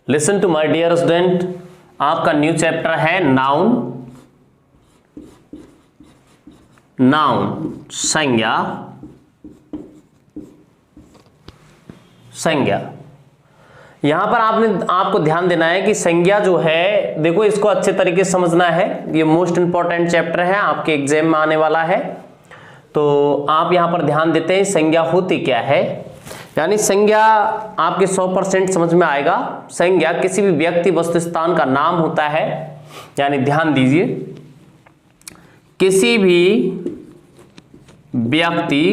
Listen to my dear student, आपका new chapter है noun. Noun संज्ञा। संज्ञा यहां पर आपको ध्यान देना है कि संज्ञा जो है, देखो इसको अच्छे तरीके से समझना है। ये मोस्ट इंपॉर्टेंट चैप्टर है, आपके एग्जाम में आने वाला है। तो आप यहां पर ध्यान देते हैं संज्ञा होती क्या है। यानी संज्ञा आपके 100% समझ में आएगा। संज्ञा किसी भी व्यक्ति वस्तु स्थान का नाम होता है। यानी ध्यान दीजिए, किसी भी व्यक्ति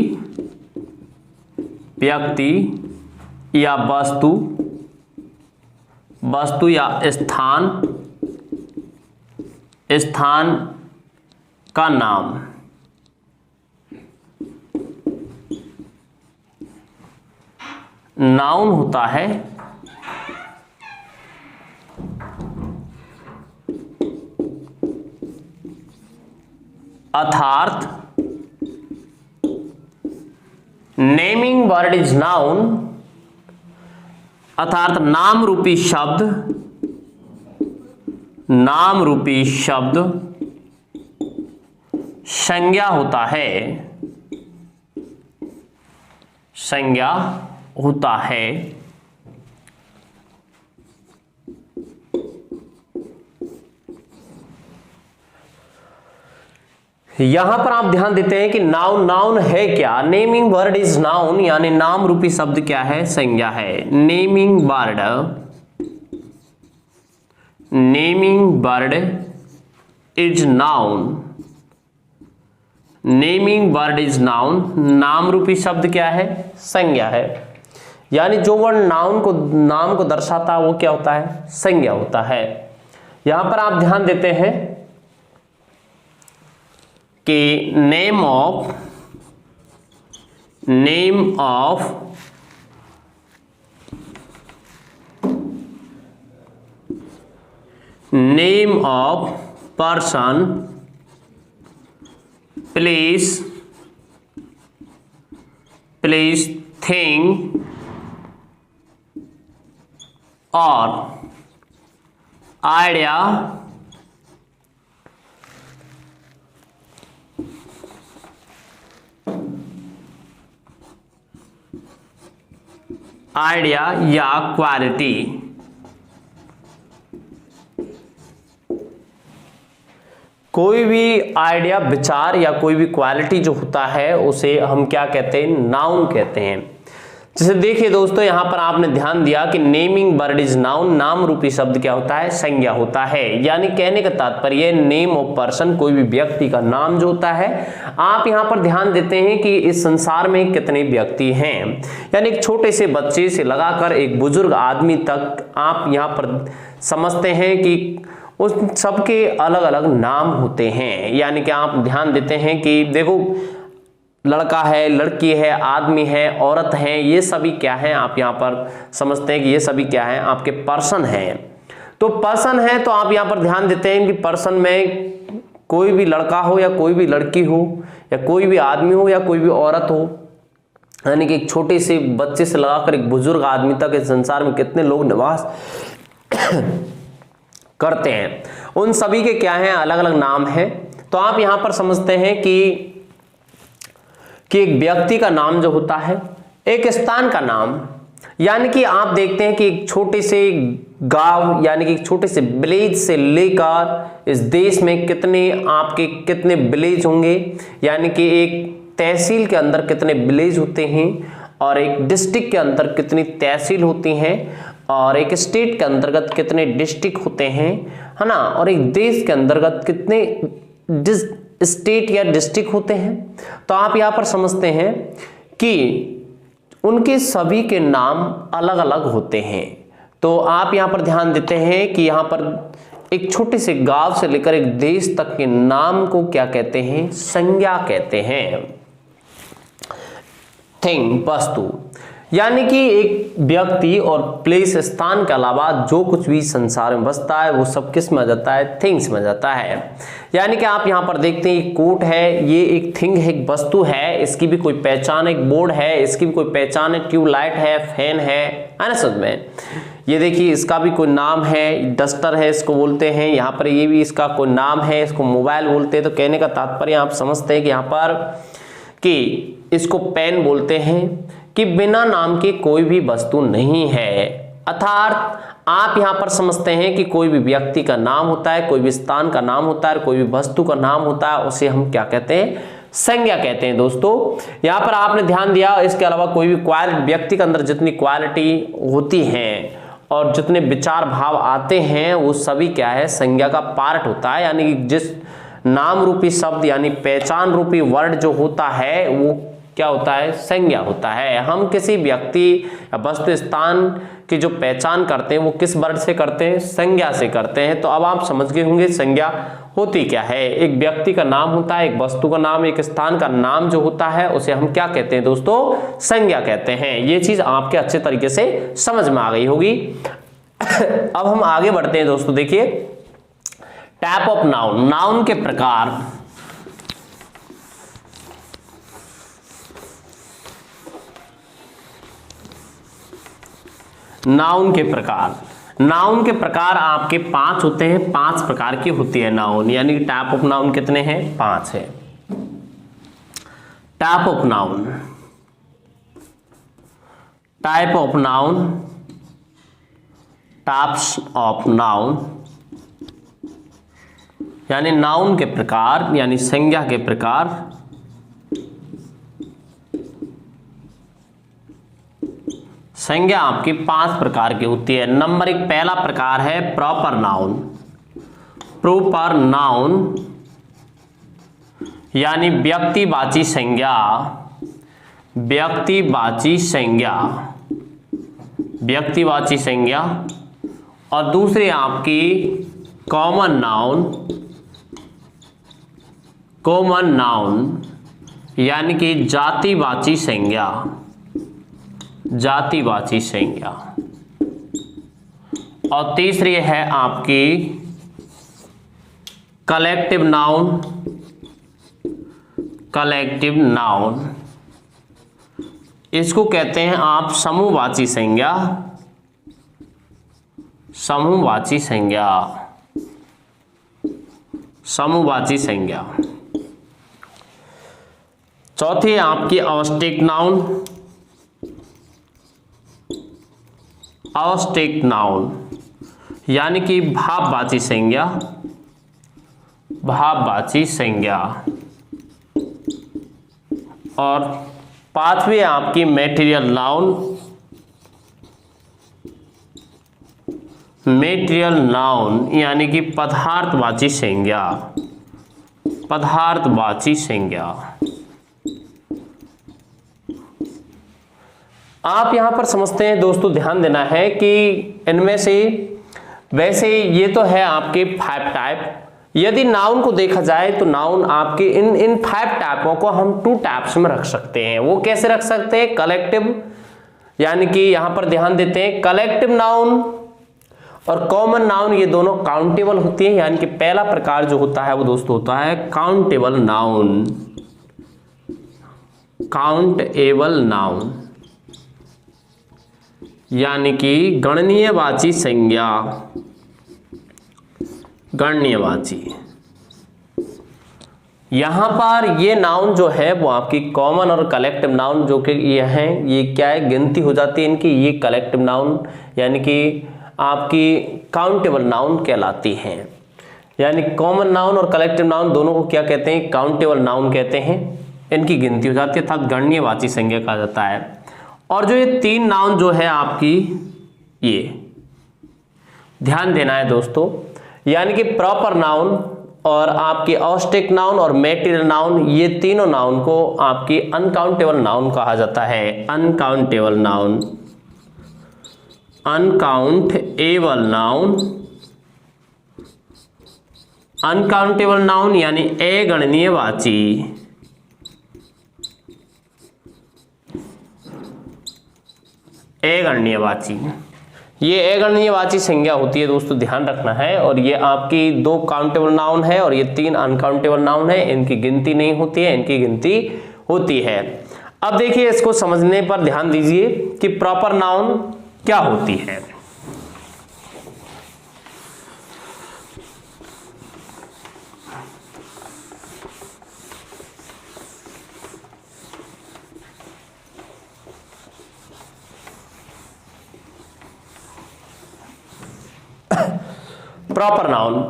या वस्तु या स्थान का नाम। नाउन होता है अर्थात नेमिंग वर्ड इज नाउन, अर्थात नाम रूपी शब्द संज्ञा होता है। संज्ञा होता है। यहां पर आप ध्यान देते हैं कि नाउन है क्या। नेमिंग वर्ड इज नाउन, यानी नाम रूपी शब्द क्या है, संज्ञा है। Naming word is noun. Naming word is noun, नाम रूपी शब्द क्या है, संज्ञा है। यानी जो वर्ड नाम को दर्शाता है वो क्या होता है, संज्ञा होता है। यहां पर आप ध्यान देते हैं कि name of person, place, thing और आइडिया या क्वालिटी। कोई भी आइडिया, विचार या कोई भी क्वालिटी जो होता है उसे हम क्या कहते हैं, नाउन कहते हैं। जैसे देखिए दोस्तों, यहां पर आपने ध्यान दिया कि नेमिंग वर्ड इज नाउन, नाम रूपी शब्द क्या होता है, संज्ञा होता है। यानी कहने का तात्पर्य नेम ऑफ पर्सन, कोई भी व्यक्ति का नाम जो होता है। आप यहां पर ध्यान देते हैं कि इस संसार में कितने व्यक्ति हैं। यानी एक छोटे से बच्चे से लगाकर एक बुजुर्ग आदमी तक आप यहां पर समझते हैं कि उस सबके अलग अलग नाम होते हैं। यानी कि आप ध्यान देते हैं कि देखो, लड़का है, लड़की है, आदमी है, औरत है, ये सभी क्या है, आप यहाँ पर समझते हैं कि ये सभी क्या है, आपके पर्सन हैं। तो पर्सन है तो आप यहाँ पर ध्यान देते हैं कि पर्सन में कोई भी लड़का हो या कोई भी लड़की हो या कोई भी आदमी हो या कोई भी औरत हो। यानी कि एक छोटे से बच्चे से लगाकर एक बुजुर्ग आदमी तक इस संसार में कितने लोग निवास करते हैं, उन सभी के क्या हैं, अलग अलग नाम हैं। तो आप यहाँ पर समझते हैं कि एक व्यक्ति का नाम जो होता है, एक स्थान का नाम। यानी कि आप देखते हैं कि एक छोटे से गांव, यानी कि एक छोटे से विलेज से लेकर इस देश में कितने विलेज होंगे। यानी कि एक तहसील के अंदर कितने विलेज होते हैं, और एक डिस्ट्रिक्ट के अंदर कितनी तहसील होती हैं, और एक स्टेट के अंतर्गत कितने डिस्ट्रिक्ट होते हैं, है ना। और एक देश के अंतर्गत कितने स्टेट या डिस्ट्रिक्ट होते हैं। तो आप यहां पर समझते हैं कि उनके सभी के नाम अलग अलग होते हैं। तो आप यहां पर ध्यान देते हैं कि यहां पर एक छोटे से गांव से लेकर एक देश तक के नाम को क्या कहते हैं, संज्ञा कहते हैं। थिंग, वस्तु। यानी कि एक व्यक्ति और प्लेस, स्थान के अलावा जो कुछ भी संसार में बसता है वो सब किस में आ जाता है, थिंग्स में जाता है। यानी कि आप यहाँ पर देखते हैं एक कोट है, ये एक थिंग है, एक वस्तु है, इसकी भी कोई पहचान है। एक बोर्ड है, इसकी भी कोई पहचान है। ट्यूबलाइट है, फैन है ना, समझ में। ये देखिए इसका भी कोई नाम है, डस्टर है इसको बोलते हैं, यहाँ पर ये भी इसका कोई नाम है, इसको मोबाइल बोलते हैं। तो कहने का तात्पर्य आप समझते हैं कि यहाँ पर कि इसको पेन बोलते हैं कि बिना नाम के कोई भी वस्तु नहीं है। अर्थात आप यहाँ पर समझते हैं कि कोई भी व्यक्ति का नाम होता है, कोई भी स्थान का नाम होता है, कोई भी वस्तु का नाम होता है, उसे हम क्या कहते हैं, संज्ञा कहते हैं। दोस्तों यहाँ पर आपने ध्यान दिया, इसके अलावा कोई भी व्यक्ति के अंदर जितनी क्वालिटी होती है और जितने विचार भाव आते हैं वो सभी क्या है, संज्ञा का पार्ट होता है। यानी कि जिस नाम रूपी शब्द यानी पहचान रूपी वर्ड जो होता है वो क्या होता है, संज्ञा होता है। हम किसी व्यक्ति या वस्तु स्थान की जो पहचान करते हैं वो किस वर्ड से करते हैं, संज्ञा से करते हैं। तो अब आप समझ गए होंगे संज्ञा होती क्या है। एक व्यक्ति का नाम होता है, एक वस्तु का नाम, एक स्थान का नाम जो होता है उसे हम क्या कहते हैं दोस्तों, संज्ञा कहते हैं। ये चीज आपके अच्छे तरीके से समझ में आ गई होगी। अब हम आगे बढ़ते हैं दोस्तों। देखिए टाइप ऑफ नाउन, नाउन के प्रकार। नाउन के प्रकार, नाउन के प्रकार आपके 5 होते हैं, 5 प्रकार की होती है नाउन। यानी कि टाइप ऑफ नाउन कितने हैं, 5 है। Type of noun, type of noun, types of noun, यानी नाउन के प्रकार यानी संज्ञा के प्रकार। संज्ञा आपकी 5 प्रकार की होती है। नंबर 1 पहला प्रकार है प्रॉपर नाउन। प्रॉपर नाउन यानी व्यक्तिवाची संज्ञा, व्यक्तिवाची संज्ञा, व्यक्तिवाची संज्ञा। और दूसरी आपकी कॉमन नाउन, कॉमन नाउन यानी कि जातिवाची संज्ञा, जातिवाची संज्ञा। और तीसरी है आपकी कलेक्टिव नाउन, कलेक्टिव नाउन। इसको कहते हैं आप समूहवाची संज्ञा, समूहवाची संज्ञा, समूहवाची संज्ञा। चौथी आपकी अवस्थिक नाउन, अवस्थिक नाउन यानी कि भाववाची संज्ञा, भाववाची संज्ञा। और पांचवी आपकी मैटेरियल नाउन, मैटेरियल नाउन यानी कि पदार्थवाची संज्ञा, पदार्थवाची संज्ञा। आप यहां पर समझते हैं दोस्तों, ध्यान देना है कि इनमें से वैसे ये तो है आपके 5 टाइप। यदि नाउन को देखा जाए तो नाउन आपके इन 5 टाइपों को हम 2 टाइप्स में रख सकते हैं। वो कैसे रख सकते हैं, कलेक्टिव यानी कि यहां पर ध्यान देते हैं कलेक्टिव नाउन और कॉमन नाउन ये दोनों काउंटेबल होती है। यानी कि पहला प्रकार जो होता है वो दोस्तों होता है काउंटेबल नाउन, काउंटेबल नाउन यानी कि गणनीयवाची संज्ञा, गणनीयवाची। यहां पर ये नाउन जो है वो आपकी कॉमन और कलेक्टिव नाउन जो कि ये हैं, ये क्या है, गिनती हो जाती है इनकी। ये कलेक्टिव नाउन यानी कि आपकी काउंटेबल नाउन कहलाती हैं। यानी कॉमन नाउन और कलेक्टिव नाउन दोनों को क्या कहते हैं, काउंटेबल नाउन कहते हैं। इनकी गिनती हो जाती है अर्थात गणनीयवाची संज्ञा कहा जाता है। और जो ये 3 नाउन जो है आपकी, ये ध्यान देना है दोस्तों, यानी कि प्रॉपर नाउन और आपकी अवस्थिक नाउन और मैटेरियल नाउन, ये तीनों नाउन को आपकी अनकाउंटेबल नाउन कहा जाता है। Uncountable noun, uncountable noun, uncountable noun यानी अगणनीयवाची, अगणनीयवाची। ये अगणनीयवाची संज्ञा होती है दोस्तों, ध्यान रखना है। और ये आपकी 2 काउंटेबल नाउन है और ये 3 अनकाउंटेबल नाउन है। इनकी गिनती नहीं होती है, इनकी गिनती होती है। अब देखिए इसको समझने पर ध्यान दीजिए कि प्रॉपर नाउन क्या होती है। प्रॉपर नाउन,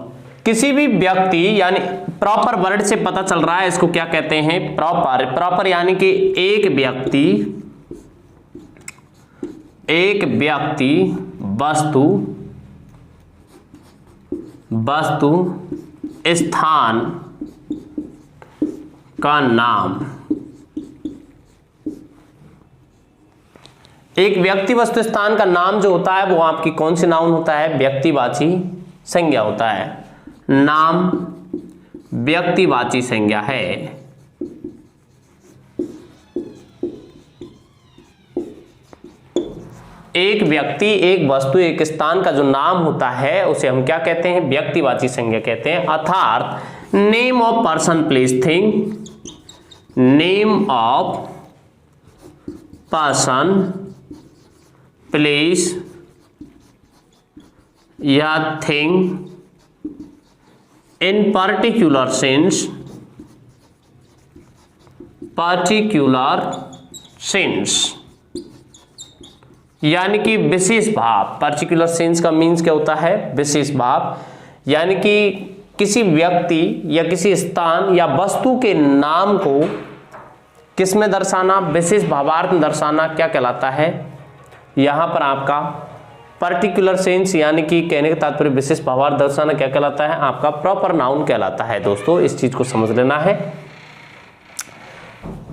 किसी भी व्यक्ति, यानी प्रॉपर वर्ड से पता चल रहा है इसको क्या कहते हैं, प्रॉपर। प्रॉपर यानी कि एक व्यक्ति वस्तु स्थान का नाम। एक व्यक्ति वस्तु स्थान का नाम जो होता है वो आपकी कौन सी नाउन होता है, व्यक्तिवाची संज्ञा होता है। नाम व्यक्तिवाची संज्ञा है। एक व्यक्ति, एक वस्तु, एक स्थान का जो नाम होता है उसे हम क्या कहते हैं, व्यक्तिवाची संज्ञा कहते हैं। अर्थात name of person place thing, name of person place या थिंग इन पर्टिकुलर सेंस, यानी कि विशेष भाव। पर्टिकुलर सेंस का मीन्स क्या होता है, विशेष भाव, यानी कि किसी व्यक्ति या किसी स्थान या वस्तु के नाम को किस में दर्शाना, विशेष भावार्थ में दर्शाना क्या कहलाता है। यहां पर आपका पर्टिकुलर सेंस यानी कि कहने का तात्पर्य विशेष भावार्थ दर्शाना क्या कहलाता है, आपका प्रॉपर नाउन कहलाता है। दोस्तों इस चीज को समझ लेना है।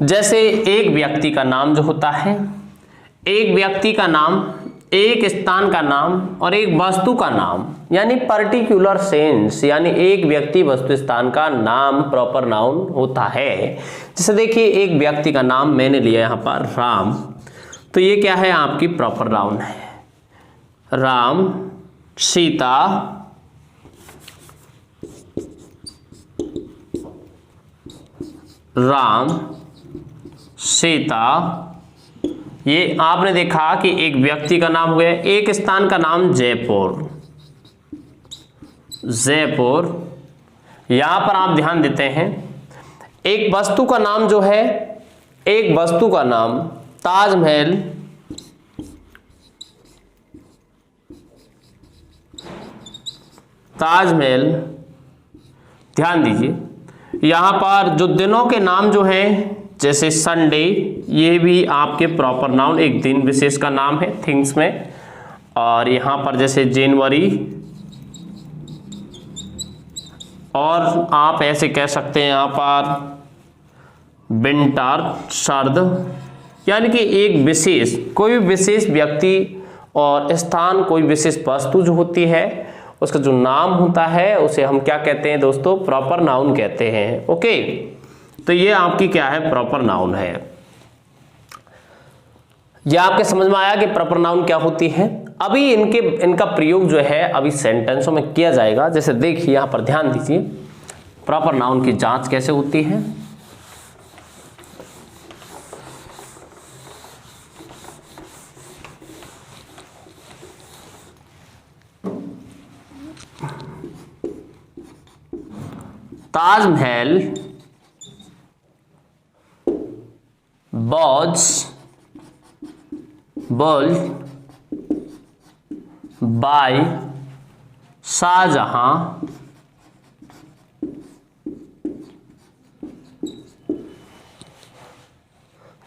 जैसे एक व्यक्ति का नाम जो होता है, एक व्यक्ति का नाम, एक स्थान का नाम और एक वस्तु का नाम, यानी पर्टिकुलर सेंस, यानी एक व्यक्ति वस्तु स्थान का नाम प्रॉपर नाउन होता है। जैसे देखिए एक व्यक्ति का नाम मैंने लिया यहां पर राम, तो ये क्या है, आपकी प्रॉपर नाउन है। राम, सीता, राम, सीता, ये आपने देखा कि एक व्यक्ति का नाम हो गया। एक स्थान का नाम जयपुर, यहां पर आप ध्यान देते हैं। एक वस्तु का नाम जो है, एक वस्तु का नाम ताजमहल, ध्यान दीजिए। यहां पर जो दिनों के नाम जो हैं, जैसे संडे, ये भी आपके प्रॉपर नाउन, एक दिन विशेष का नाम है थिंग्स में। और यहां पर जैसे जनवरी, और आप ऐसे कह सकते हैं यहां पर विंटर, सर्द, यानी कि एक विशेष, कोई विशेष व्यक्ति और स्थान, कोई विशेष वस्तु जो होती है उसका जो नाम होता है उसे हम क्या कहते हैं दोस्तों, प्रॉपर नाउन कहते हैं। ओके, तो ये आपकी क्या है, प्रॉपर नाउन है। यह आपके समझ में आया कि प्रॉपर नाउन क्या होती है। अभी इनका प्रयोग जो है अभी सेंटेंसों में किया जाएगा। जैसे देखिए यहां पर ध्यान दीजिए, प्रॉपर नाउन की जांच कैसे होती है। Taj Mahal was built by Shahjahan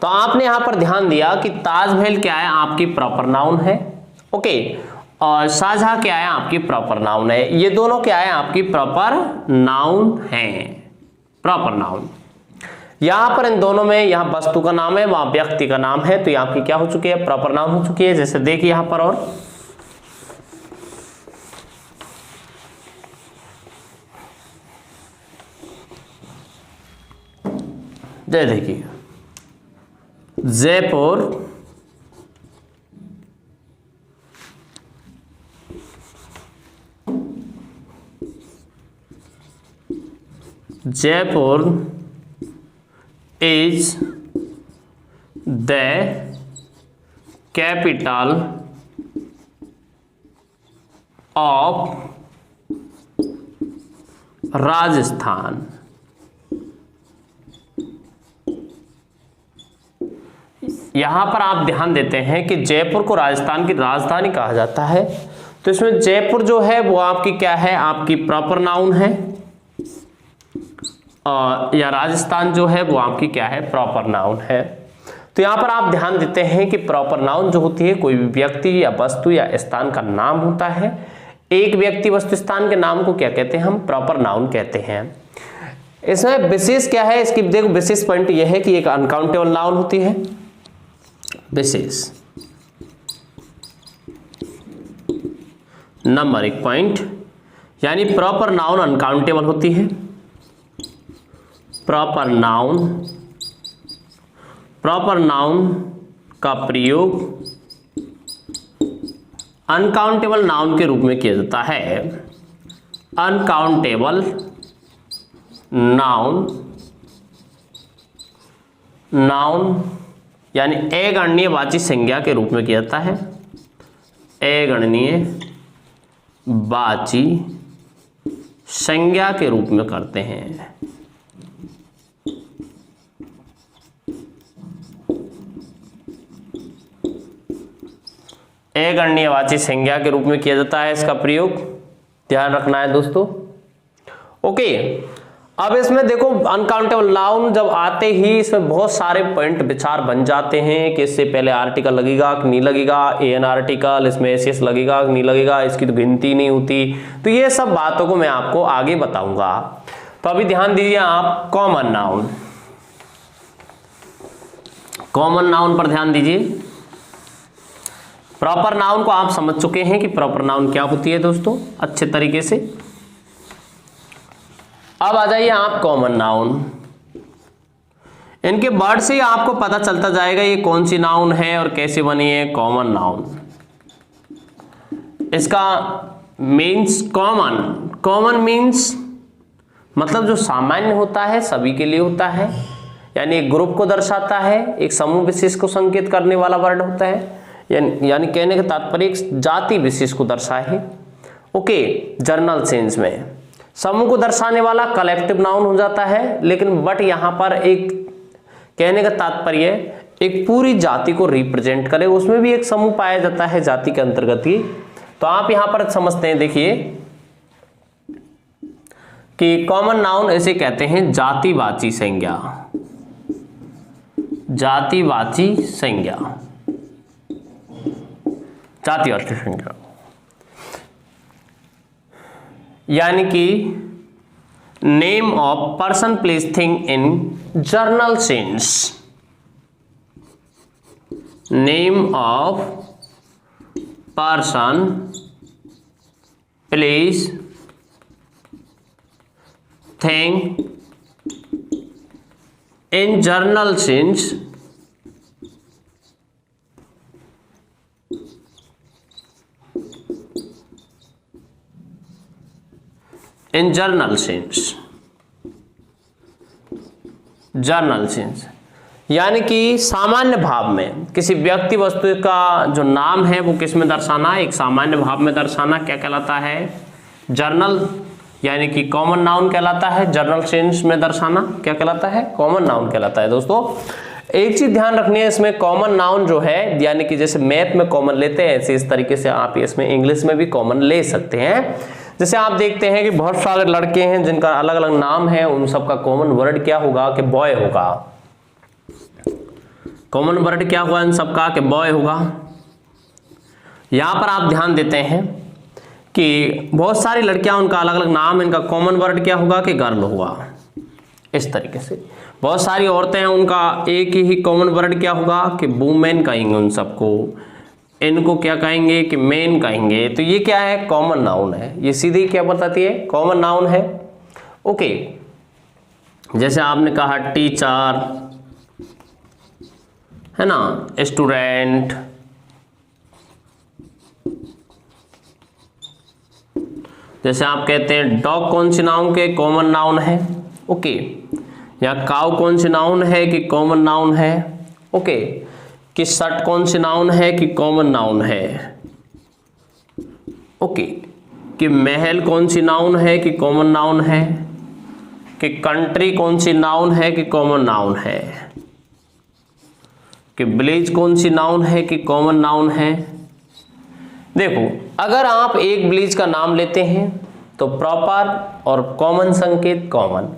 तो आपने यहां पर ध्यान दिया कि ताजमहल क्या है, आपकी प्रॉपर नाउन है। ओके, और शाहजहां क्या है, आपकी प्रॉपर नाउन है। ये दोनों क्या है, आपकी प्रॉपर नाउन है, प्रॉपर नाउन। यहां पर इन दोनों में, यहां वस्तु का नाम है, वहां व्यक्ति का नाम है, तो ये आपकी क्या हो चुकी है, प्रॉपर नाउन हो चुकी है। जैसे देखिए यहां पर, और देखिए Jaipur, Jaipur is the capital of Rajasthan. यहां पर आप ध्यान देते हैं कि जयपुर को राजस्थान की राजधानी कहा जाता है। तो इसमें जयपुर जो है वो आपकी क्या है, आपकी प्रॉपर नाउन है, और या राजस्थान जो है वो आपकी क्या है, प्रॉपर नाउन है। तो यहां पर आप ध्यान देते हैं कि प्रॉपर नाउन जो होती है कोई भी व्यक्ति या वस्तु या स्थान का नाम होता है। एक व्यक्ति वस्तु स्थान के नाम को क्या कहते हैं, हम प्रॉपर नाउन कहते हैं। इसमें विशेष क्या है, इसकी देखो विशेष पॉइंट यह है कि एक अनकाउंटेबल नाउन होती है, विशेष नंबर 1 पॉइंट, यानी प्रॉपर नाउन अनकाउंटेबल होती है। प्रॉपर नाउन का प्रयोग अनकाउंटेबल नाउन के रूप में किया जाता है। अनकाउंटेबल नाउन यानी अगणनीय वाची संज्ञा के रूप में किया जाता है। अगणनीय वाची संज्ञा के रूप में करते हैं। अगणनीय वाची संज्ञा के रूप में किया जाता है इसका प्रयोग, ध्यान रखना है दोस्तों। ओके, अब इसमें देखो अनकाउंटेबल नाउन जब आते ही इसमें बहुत सारे पॉइंट विचार बन जाते हैं कि इससे पहले आर्टिकल लगेगा कि नहीं लगेगा, एन आर्टिकल, इसमें एस लगेगा कि नहीं लगेगा, इसकी तो गिनती नहीं होती। तो ये सब बातों को मैं आपको आगे बताऊंगा। तो अभी ध्यान दीजिए आप कॉमन नाउन पर ध्यान दीजिए। प्रॉपर नाउन को आप समझ चुके हैं कि प्रॉपर नाउन क्या होती है दोस्तों अच्छे तरीके से। अब आ जाइए आप कॉमन नाउन। इनके वर्ड से ही आपको पता चलता जाएगा ये कौन सी नाउन है और कैसे बनी है कॉमन नाउन। इसका मीन्स कॉमन मीन्स मतलब जो सामान्य होता है, सभी के लिए होता है, यानी एक ग्रुप को दर्शाता है, एक समूह विशेष को संकेत करने वाला वर्ड होता है, यानी कहने का तात्पर्य एक जाति विशेष को दर्शाए। ओके, जर्नल सेंस में समूह को दर्शाने वाला कलेक्टिव नाउन हो जाता है, लेकिन बट यहां पर एक कहने का तात्पर्य एक पूरी जाति को रिप्रेजेंट करे, उसमें भी एक समूह पाया जाता है जाति के अंतर्गत ही। तो आप यहां पर समझते हैं, देखिए कि कॉमन नाउन ऐसे कहते हैं जातिवाची संज्ञा। जातिवाची संज्ञा यानी कि name of person place thing in journal sense. Name of person place thing in journal sense in journal sense यानी कि सामान्य भाव में किसी व्यक्ति वस्तु का जो नाम है वो किस में दर्शाना, एक सामान्य भाव में दर्शाना क्या कहलाता है, जर्नल यानी कि कॉमन नाउन कहलाता है। जर्नल सेंस में दर्शाना क्या कहलाता है, कॉमन नाउन कहलाता है। दोस्तों एक चीज ध्यान रखनी है, इसमें कॉमन नाउन जो है यानी कि जैसे मैथ में कॉमन लेते हैं ऐसे इस तरीके से आप इसमें इंग्लिश में भी कॉमन ले सकते हैं। जैसे आप देखते हैं कि बहुत सारे लड़के हैं जिनका अलग अलग नाम है, उन सबका कॉमन वर्ड क्या होगा कि बॉय होगा। कॉमन वर्ड क्या हुआ इन सबका कि बॉय होगा। यहां पर आप ध्यान देते हैं कि बहुत सारी लड़कियां, उनका अलग अलग नाम, इनका कॉमन वर्ड क्या होगा कि गर्ल होगा। इस तरीके से बहुत सारी औरतें हैं, उनका एक ही कॉमन वर्ड क्या होगा कि वुमेन कहेंगे उन सबको, इनको क्या कहेंगे कि मेन कहेंगे। तो ये क्या है, कॉमन नाउन है। ये सीधी क्या बताती है, कॉमन नाउन है। ओके, जैसे आपने कहा टीचर है ना, स्टूडेंट, जैसे आप कहते हैं डॉग कौन सी नाउन के कॉमन नाउन है। ओके, या काउ कौन सी नाउन है कि कॉमन नाउन है। ओके, कि शर्ट कौन सी नाउन है कि कॉमन नाउन है। ओके, कि महल कौन सी नाउन है कि कॉमन नाउन है। कि कंट्री कौन सी नाउन है कि कॉमन नाउन है। कि विलेज कौन सी नाउन है कि कॉमन नाउन है। देखो अगर आप एक विलेज का नाम लेते हैं तो प्रॉपर और कॉमन संकेत कॉमन,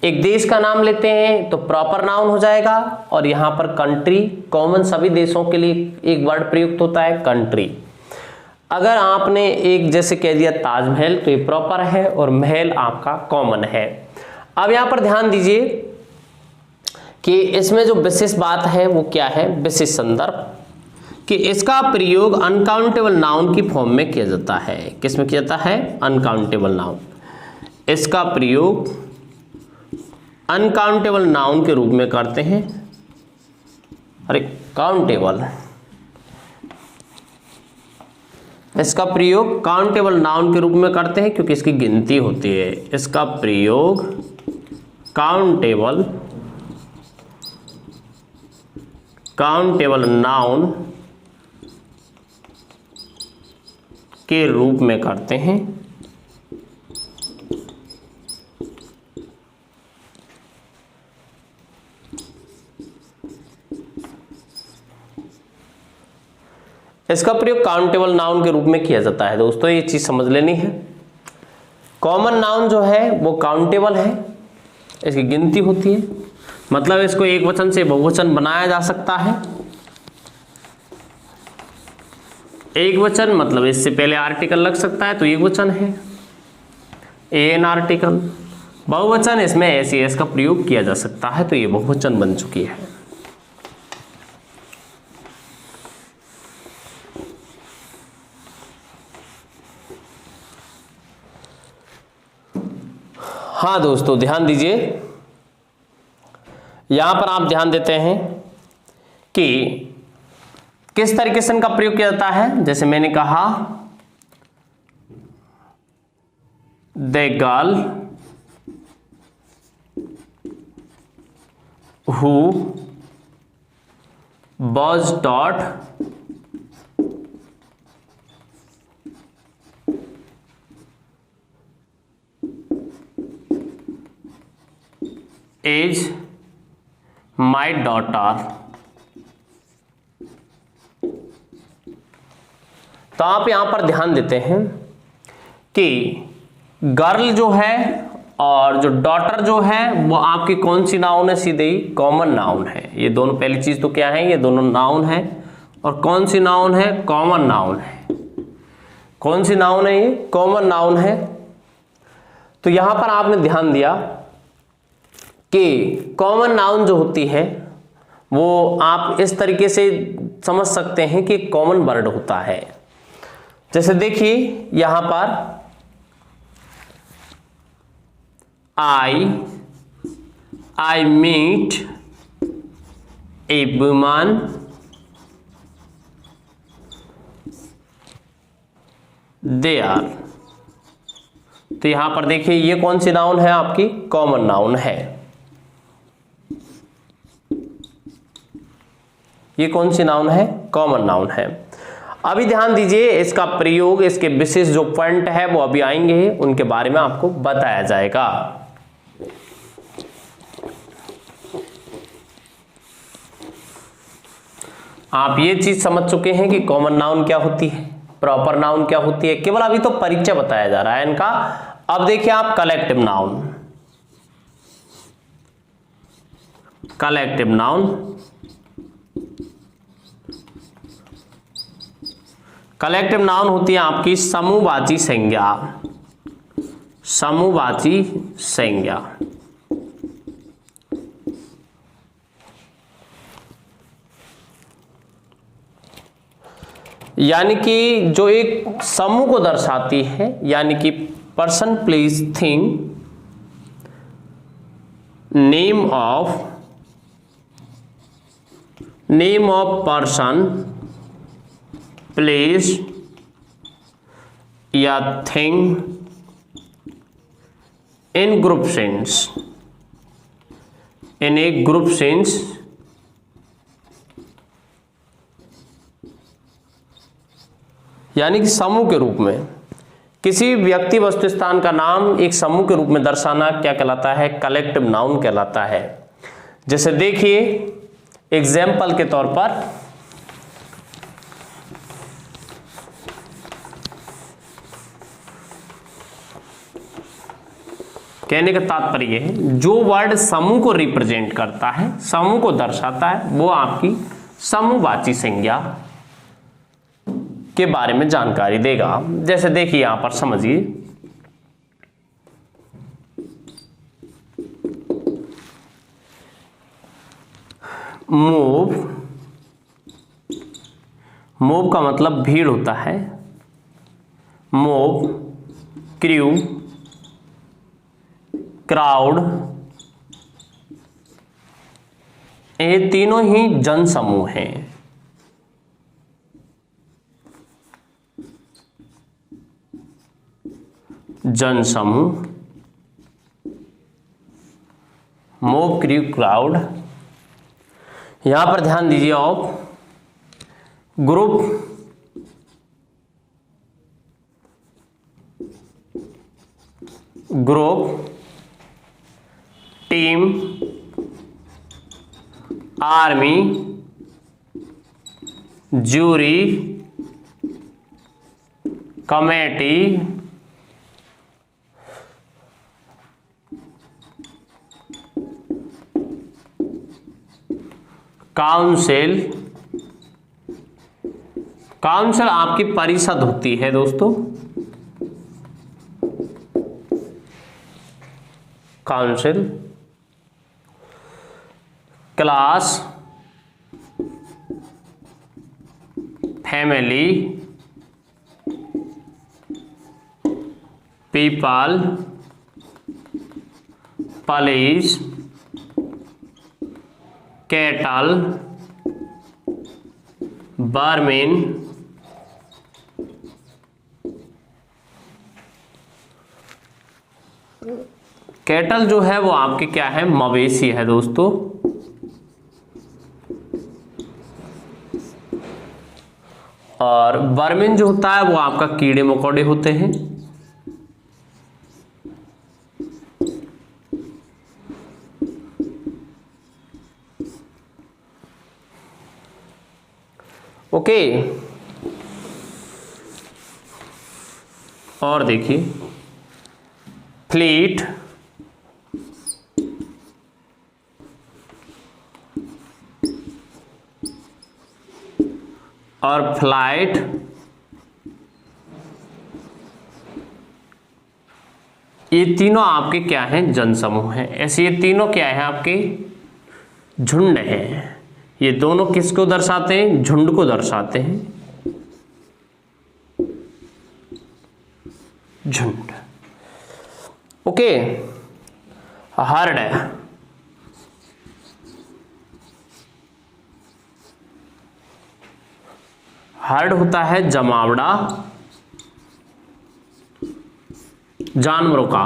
एक देश का नाम लेते हैं तो प्रॉपर नाउन हो जाएगा, और यहां पर कंट्री कॉमन सभी देशों के लिए एक वर्ड प्रयुक्त होता है कंट्री। अगर आपने एक जैसे कह दिया ताजमहल तो ये प्रॉपर है और महल आपका कॉमन है। अब यहां पर ध्यान दीजिए कि इसमें जो विशेष बात है वो क्या है, विशेष संदर्भ, कि इसका प्रयोग अनकाउंटेबल नाउन की फॉर्म में किया जाता है। किस में किया जाता है, अनकाउंटेबल नाउन। इसका प्रयोग अनकाउंटेबल नाउन के रूप में करते हैं, अरे काउंटेबल, इसका प्रयोग काउंटेबल नाउन के रूप में करते हैं क्योंकि इसकी गिनती होती है। इसका प्रयोग काउंटेबल नाउन के रूप में करते हैं। इसका प्रयोग काउंटेबल नाउन के रूप में किया जाता है। दोस्तों ये चीज समझ लेनी है, कॉमन नाउन जो है वो काउंटेबल है, इसकी गिनती होती है, मतलब इसको एक वचन से बहुवचन बनाया जा सकता है। एक वचन मतलब इससे पहले आर्टिकल लग सकता है तो एक वचन है, एन आर्टिकल। बहुवचन इसमें एस एस का प्रयोग किया जा सकता है तो ये बहुवचन बन चुकी है। हाँ दोस्तों ध्यान दीजिए, यहां पर आप ध्यान देते हैं कि किस तरीके से इनका प्रयोग किया जाता है। जैसे मैंने कहा the girl who was taught is my daughter। तो आप यहां पर ध्यान देते हैं कि गर्ल जो है और जो डॉटर जो है वो आपकी कौन सी नाउन है, सीधे ही कॉमन नाउन है। ये दोनों पहली चीज तो क्या है, ये दोनों नाउन है, और कौन सी नाउन है, कॉमन नाउन है। कौन सी नाउन है, ये कॉमन नाउन है। तो यहां पर आपने ध्यान दिया कि कॉमन नाउन जो होती है वो आप इस तरीके से समझ सकते हैं कि कॉमन वर्ड होता है। जैसे देखिए यहां पर I meet a woman there। तो यहां पर देखिए ये कौन सी नाउन है, आपकी कॉमन नाउन है। ये कौन सी नाउन है, कॉमन नाउन है। अभी ध्यान दीजिए इसका प्रयोग, इसके विशेष जो पॉइंट है वो अभी आएंगे, उनके बारे में आपको बताया जाएगा। आप ये चीज समझ चुके हैं कि कॉमन नाउन क्या होती है, प्रॉपर नाउन क्या होती है, केवल अभी तो परिचय बताया जा रहा है इनका। अब देखिए आप collective noun, collective noun, collective noun होती है आपकी समूहवाची संज्ञा, समूहवाची संज्ञा। यानी कि जो एक समूह को दर्शाती है, यानी कि person place thing, name of person place या thing in group sense, in a group sense, यानी कि समूह के रूप में किसी व्यक्ति वस्तु स्थान का नाम एक समूह के रूप में दर्शाना क्या कहलाता है, कलेक्टिव नाउन कहलाता है। जैसे देखिए एग्जाम्पल के तौर पर कहने का तात्पर्य है जो वर्ड समूह को रिप्रेजेंट करता है, समूह को दर्शाता है, वो आपकी समूहवाची संज्ञा के बारे में जानकारी देगा। जैसे देखिए यहां पर समझिए, मूव, मूव का मतलब भीड़ होता है, मूव, क्रू, क्राउड, ये तीनों ही जन समूह हैं। जन समूह, मूव, क्रू, क्राउड। यहां पर ध्यान दीजिए आप, group, group, team, army, jury, committee, council. Council आपकी परिषद होती है दोस्तों, council. Class, family, people, police, cattle, vermin, cattle जो है वो आपके क्या है, मवेशी है दोस्तों। और बर्मिन जो होता है वो आपका कीड़े मकोड़े होते हैं। ओके, और देखिए, फ्लीट, और फ्लाइट, ये तीनों आपके क्या हैं, जनसमूह हैं। ऐसे ये तीनों क्या है, आपके झुंड हैं। ये दोनों किसको दर्शाते हैं, झुंड को दर्शाते हैं, झुंड। ओके, हर्ड है, हर्ड होता है जमावड़ा जानवरों का।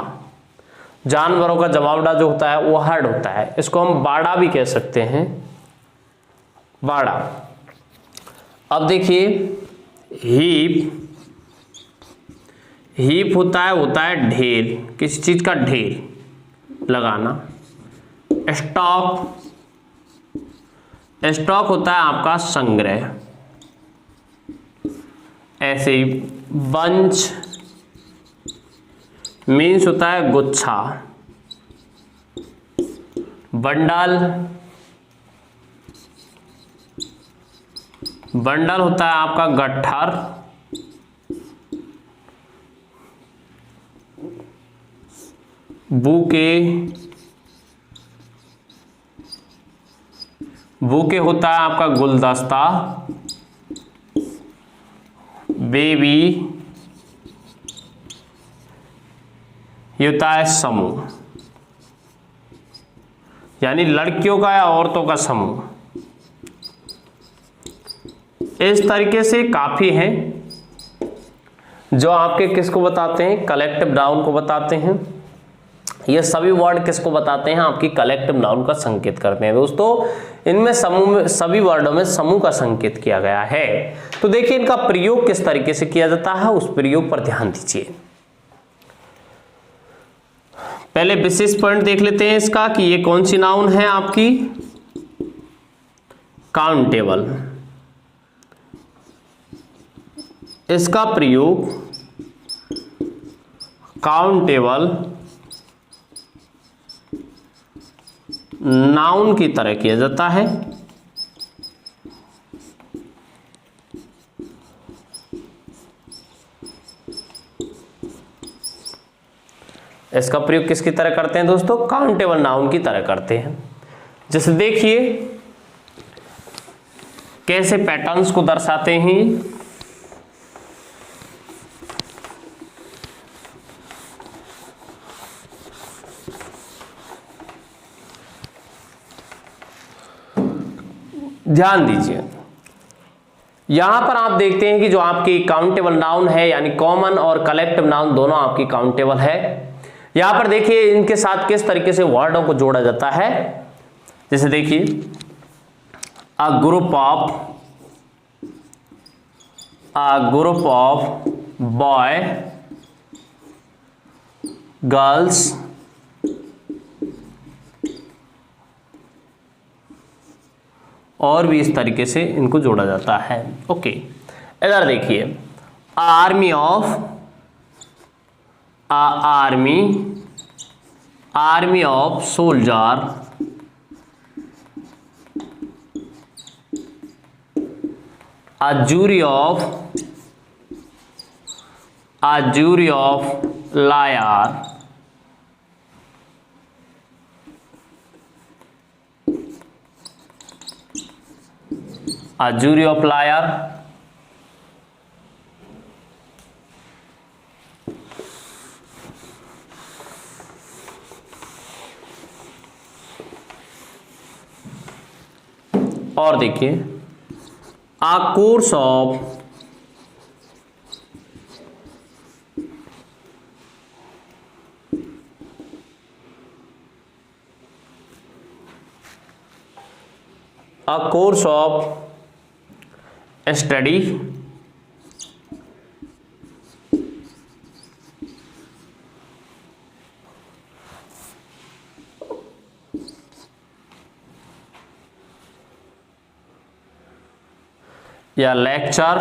जानवरों का जमावड़ा जो होता है वो हर्ड होता है। इसको हम बाड़ा भी कह सकते हैं, बाड़ा। अब देखिए, हीप, हीप होता है ढेर, किसी चीज का ढेर लगाना। स्टॉक, स्टॉक होता है आपका संग्रह। ऐसे ही बंच मीन्स होता है गुच्छा। बंडल, बंडल होता है आपका गट्ठर। बूके, बूके होता है आपका गुलदस्ता। बेबी, ये होता है समूह, यानी लड़कियों का या औरतों का समूह। इस तरीके से काफी हैं जो आपके किसको बताते हैं, कलेक्टिव नाउन को बताते हैं। ये सभी वर्ड किसको बताते हैं, आपकी कलेक्टिव नाउन का संकेत करते हैं दोस्तों। इनमें समूह में, सभी वर्डों में समूह का संकेत किया गया है। तो देखिए इनका प्रयोग किस तरीके से किया जाता है, उस प्रयोग पर ध्यान दीजिए। पहले विशेष पॉइंट देख लेते हैं इसका कि ये कौन सी नाउन है आपकी, काउंटेबल। इसका प्रयोग काउंटेबल नाउन की तरह किया जाता है। इसका प्रयोग किसकी तरह करते हैं दोस्तों? काउंटेबल नाउन की तरह करते हैं। जैसे देखिए कैसे पैटर्न्स को दर्शाते हैं। ध्यान दीजिए, यहां पर आप देखते हैं कि जो आपकी काउंटेबल नाउन है यानी कॉमन और कलेक्टिव नाउन दोनों आपकी काउंटेबल है। यहां पर देखिए इनके साथ किस तरीके से वर्डों को जोड़ा जाता है। जैसे देखिए a group of boy girls और भी इस तरीके से इनको जोड़ा जाता है। ओके, इधर देखिए army of soldier a jury of liar, a jury of liar, और देखिए a course of study या lecture,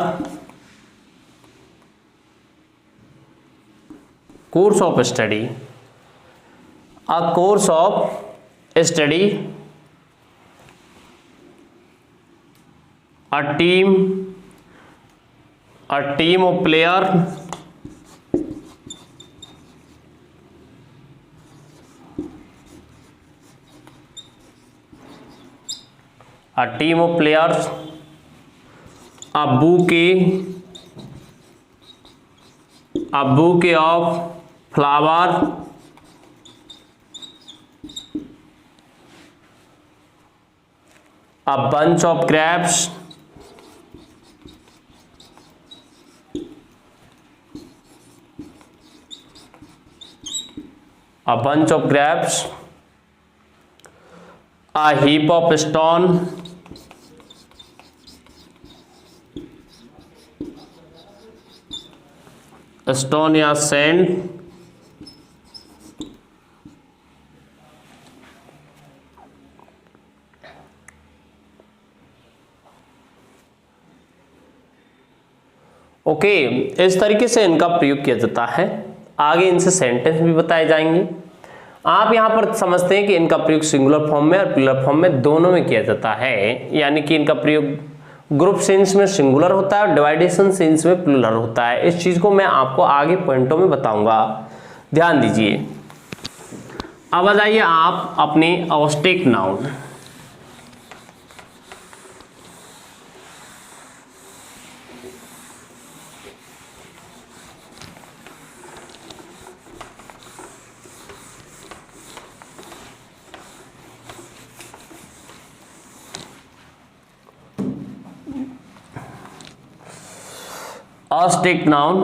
course of study, a course of study, a team of player, a team of players, a bouquet of flower, a bunch of grapes, a bunch of grapes, a heap of stone, stone या sand, okay, इस तरीके से इनका प्रयोग किया जाता है। आगे इनसे सेंटेंस भी बताए जाएंगे। आप यहां पर समझते हैं कि इनका प्रयोग सिंगुलर फॉर्म में और प्लूरल फॉर्म में दोनों में किया जाता है, यानी कि इनका प्रयोग ग्रुप सेंस में सिंगुलर होता है और डिवाइडेशन सेंस में प्लूरल होता है। इस चीज को मैं आपको आगे पॉइंटों में बताऊंगा, ध्यान दीजिए। अब आ जाइए आप अपने ऑस्टिक नाउन। ऑस्टिक नाउन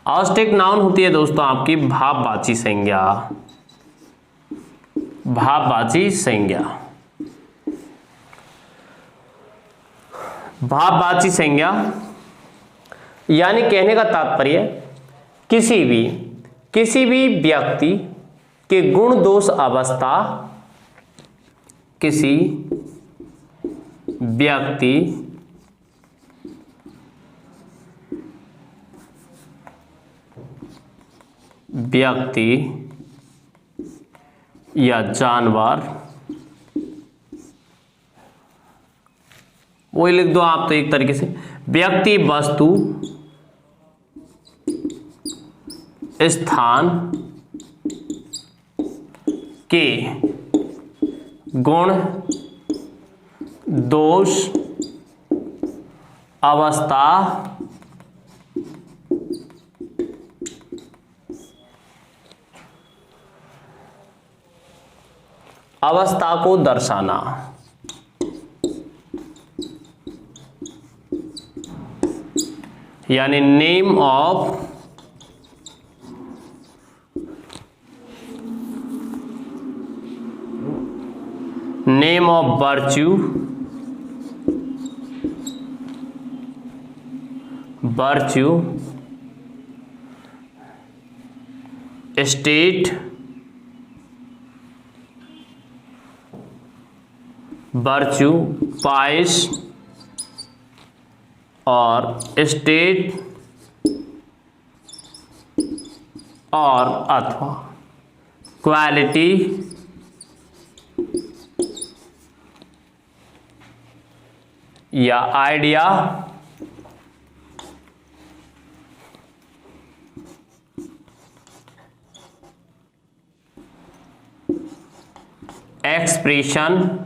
ऑस्टिक नाउन होती है दोस्तों आपकी भाववाची संज्ञा। भाववाची संज्ञा, भाववाची संज्ञा यानी कहने का तात्पर्य किसी भी व्यक्ति के गुण दोष अवस्था, किसी व्यक्ति व्यक्ति या जानवर, वही लिख दो आप तो एक तरीके से, व्यक्ति वस्तु स्थान के गुण दोष अवस्था को दर्शाना। यानी name of virtue, state, virtue vice और स्टेट और अथवा क्वालिटी या आइडिया एक्सप्रेशन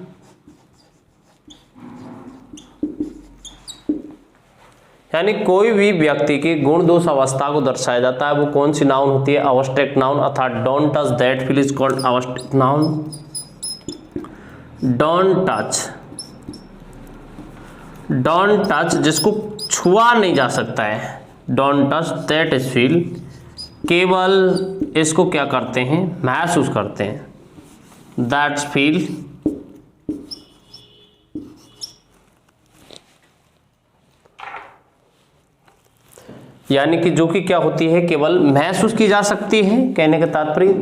यानी कोई भी व्यक्ति की गुण दोष अवस्था को दर्शाया जाता है, वो कौन सी नाउन होती है? अब्स्ट्रैक्ट नाउन अर्थात don't touch that feel is called abstract noun. Don't touch जिसको छुआ नहीं जा सकता है, don't touch that is feel, केवल इसको क्या करते हैं? महसूस करते हैं, दैट्स फील। यानी कि जो कि क्या होती है, केवल महसूस की जा सकती है, कहने का तात्पर्य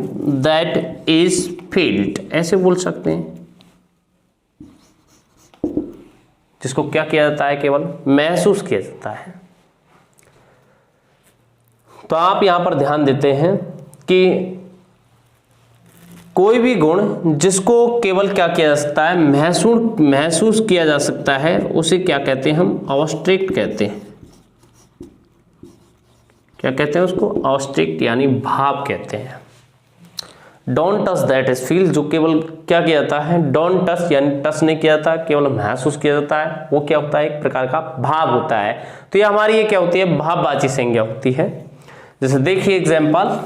दैट इज फील्ड, ऐसे बोल सकते हैं। जिसको क्या किया जाता है? केवल महसूस किया जाता है। तो आप यहां पर ध्यान देते हैं कि कोई भी गुण जिसको केवल क्या किया जा सकता है? महसूस किया जा सकता है, उसे क्या कहते हैं? हम अब्स्ट्रैक्ट कहते हैं। क्या कहते हैं उसको? अब्स्ट्रैक्ट यानी भाव कहते हैं। Don't touch that is feel, जो केवल क्या किया जाता है? डोंट टच यानी टच नहीं किया जाता, केवल महसूस किया जाता है, वो क्या होता है? एक प्रकार का भाव होता है। तो ये हमारी ये क्या होती है? भाववाची संज्ञा होती है। जैसे देखिए example,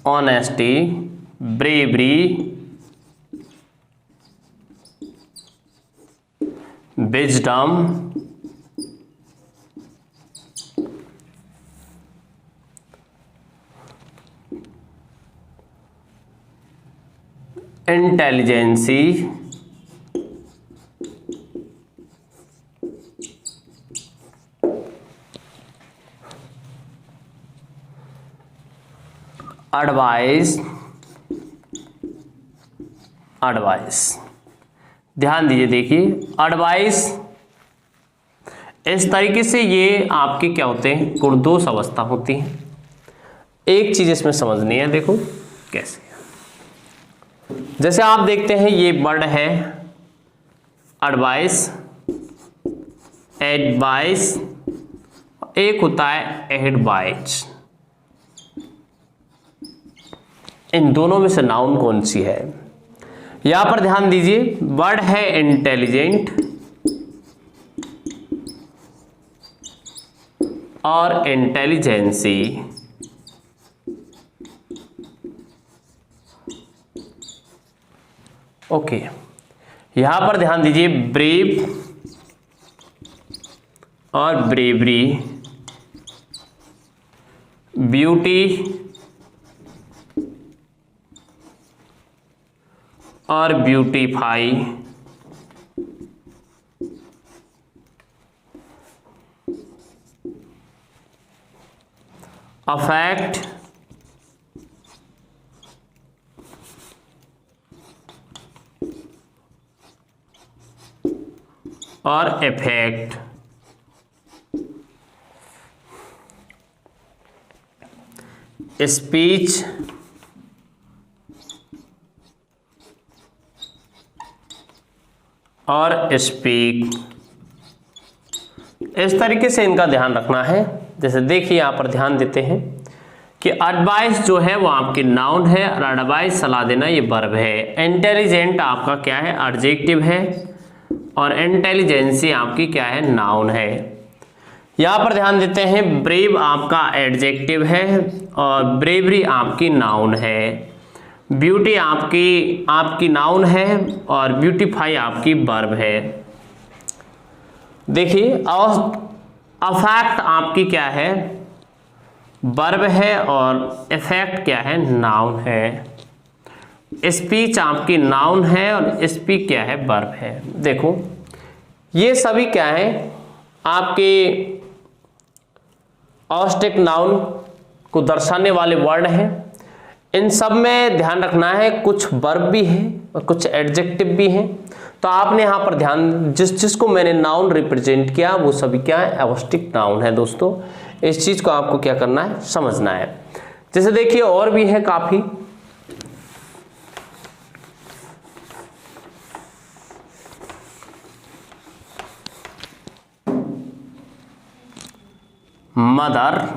honesty, bravery, wisdom, intelligency, advice. ध्यान दीजिए, देखिए एडवाइस, इस तरीके से ये आपके क्या होते हैं? गुण दोष अवस्था होती है। एक चीज इसमें समझनी है, देखो कैसे। जैसे आप देखते हैं ये वर्ड है एडवाइस, एडवाइस, एक होता है एडवाइस। इन दोनों में से नाउन कौन सी है? यहां पर ध्यान दीजिए, वर्ड है इंटेलिजेंट और इंटेलिजेंसी। ओके, यहां पर ध्यान दीजिए, ब्रेव और ब्रेवरी, ब्यूटी और ब्यूटीफाई, अफेक्ट और इफेक्ट। स्पीच और स्पीक, इस तरीके से इनका ध्यान रखना है। जैसे देखिए यहां पर ध्यान देते हैं कि एडवाइस जो है वो आपकी नाउन है और एडवाइस सलाह देना ये वर्ब है। इंटेलिजेंट आपका क्या है, एडजेक्टिव है, और इंटेलिजेंसी आपकी क्या है, नाउन है। यहां पर ध्यान देते हैं ब्रेव आपका एडजेक्टिव है और ब्रेवरी आपकी नाउन है। ब्यूटी आपकी नाउन है और ब्यूटीफाई आपकी वर्ब है। देखिए अफेक्ट आपकी क्या है, वर्ब है, और इफेक्ट क्या है, नाउन है। स्पीच आपकी नाउन है और स्पीक क्या है, वर्ब है। देखो ये सभी क्या है, आपके ऑस्टिक नाउन को दर्शाने वाले वर्ड हैं। इन सब में ध्यान रखना है, कुछ वर्ब भी है और कुछ एडजेक्टिव भी हैं। तो आपने यहां पर ध्यान, जिसको मैंने नाउन रिप्रेजेंट किया वो सभी क्या है, ऑस्टिक नाउन है दोस्तों। इस चीज को आपको क्या करना है, समझना है। जैसे देखिए और भी है काफी, मदर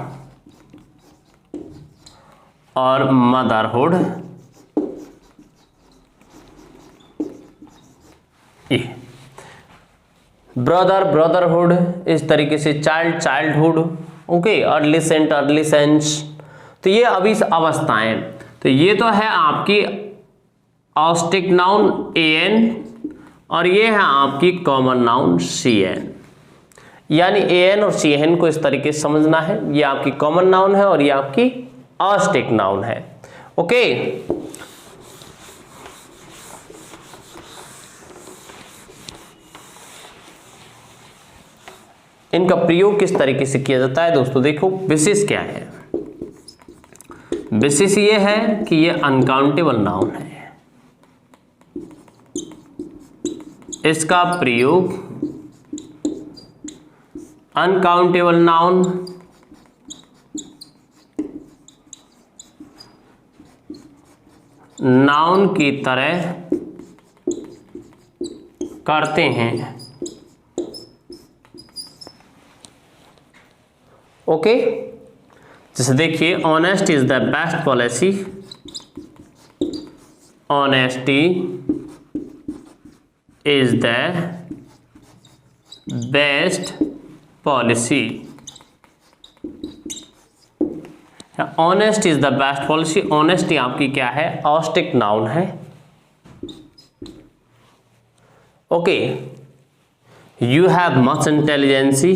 और मदरहुड, ब्रदर ब्रदरहुड, इस तरीके से चाइल्ड चाइल्डहुड, ओके, अर्लीसेंट अर्लीसेंस। तो ये अभी अवस्थाएं, तो ये तो है आपकी ऑस्टिक नाउन an, और ये है आपकी कॉमन नाउन cn। यानी an और cn को इस तरीके से समझना है, ये आपकी कॉमन नाउन है और ये आपकी ऑस्टिक नाउन है, ओके। इनका प्रयोग किस तरीके से किया जाता है दोस्तों, देखो विशेष क्या है। विशेष ये है कि ये अनकाउंटेबल नाउन है, इसका प्रयोग अनकाउंटेबल नाउन नाउन की तरह करते हैं, ओके। जैसे देखिए honest is the best policy, honesty is the best policy, honest is the best policy. Honesty आपकी क्या है, ऑस्टिक नाउन है, okay. You have much intelligency,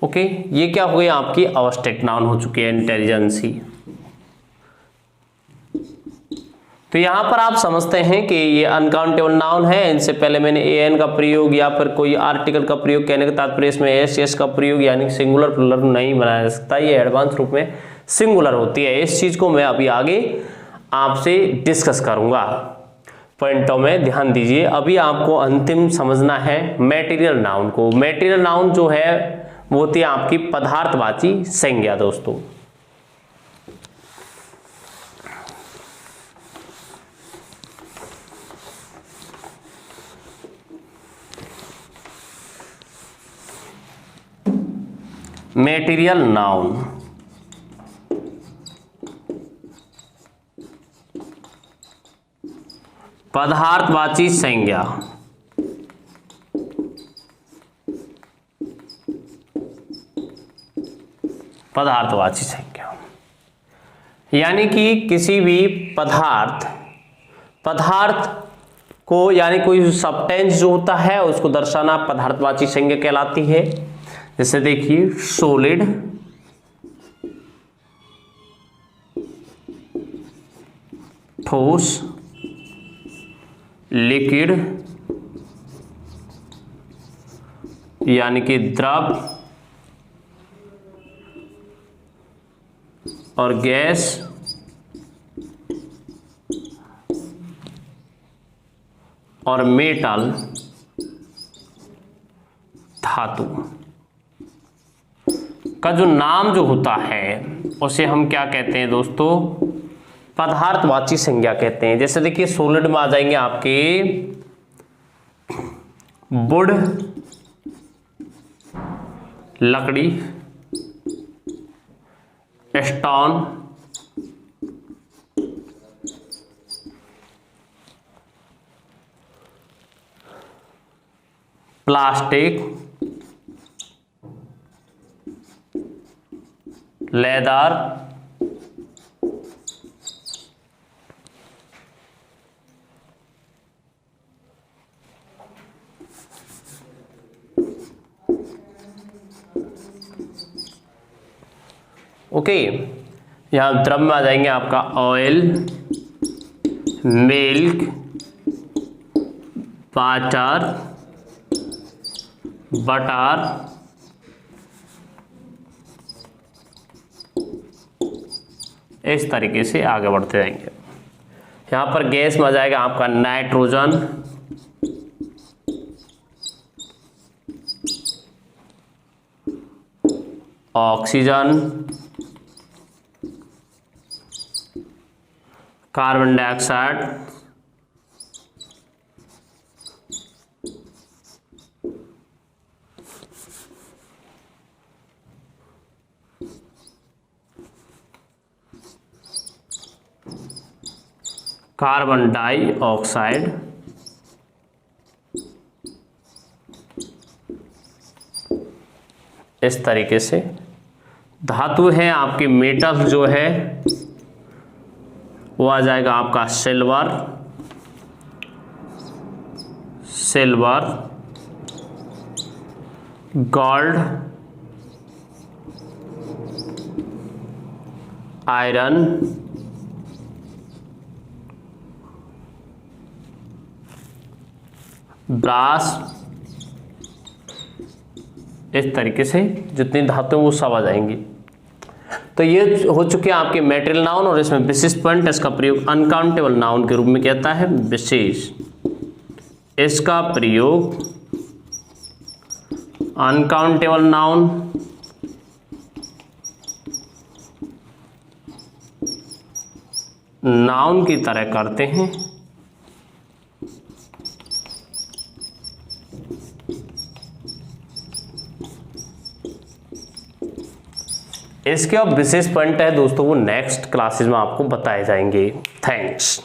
okay. ये क्या हो गया, आपकी ऑस्टिक नाउन हो चुकी है इंटेलिजेंसी। तो यहां पर आप समझते हैं कि ये अनकाउंटेबल नाउन है। इनसे पहले मैंने an का प्रयोग या फिर कोई आर्टिकल का प्रयोग, कहने का तात्पर्य इसमें s का प्रयोग यानी सिंगुलर प्लुरल नहीं बनाया जा सकता, ये एडवांस रूप में सिंगुलर होती है। इस चीज को मैं अभी आगे आपसे डिस्कस करूंगा, पॉइंटों में ध्यान दीजिए। अभी आपको अंतिम समझना है मैटेरियल नाउन को। मैटेरियल नाउन जो है वो होती है आपकी पदार्थवाची संज्ञा दोस्तों। मैटेरियल नाउन पदार्थवाची संज्ञा, पदार्थवाची संज्ञा यानी कि किसी भी पदार्थ को यानी कोई सब्सटेंस जो होता है उसको दर्शाना पदार्थवाची संज्ञा कहलाती है। जैसे देखिए सॉलिड, ठोस, लिक्विड यानी कि द्रव, और गैस और मेटल धातु का जो नाम जो होता है उसे हम क्या कहते हैं दोस्तों, पदार्थवाची संज्ञा कहते हैं। जैसे देखिए सॉलिड में आ जाएंगे आपके वुड लकड़ी, स्टोन, प्लास्टिक, लेदर, ओके। यहां द्रव में आ जाएंगे आपका ऑयल, मिल्क, वाटर, बटर, इस तरीके से आगे बढ़ते जाएंगे। यहां पर गैस में आ जाएगा आपका nitrogen, oxygen, carbon dioxide, carbon dioxide, इस तरीके से। धातु है आपकी मेटल जो है वो आ जाएगा आपका सिल्वर, गोल्ड, आयरन, ब्रास, इस तरीके से जितनी धातु वो सब आ जाएंगी। तो ये हो चुके हैं आपके मेटेरियल नाउन, और इसमें विशेष पॉइंट इसका प्रयोग अनकाउंटेबल नाउन के रूप में कहता है विशेष। इसका प्रयोग अनकाउंटेबल नाउन नाउन की तरह करते हैं। इसके अब विशेष पॉइंट है दोस्तों वो नेक्स्ट क्लासेस में आपको बताए जाएंगे। थैंक्स।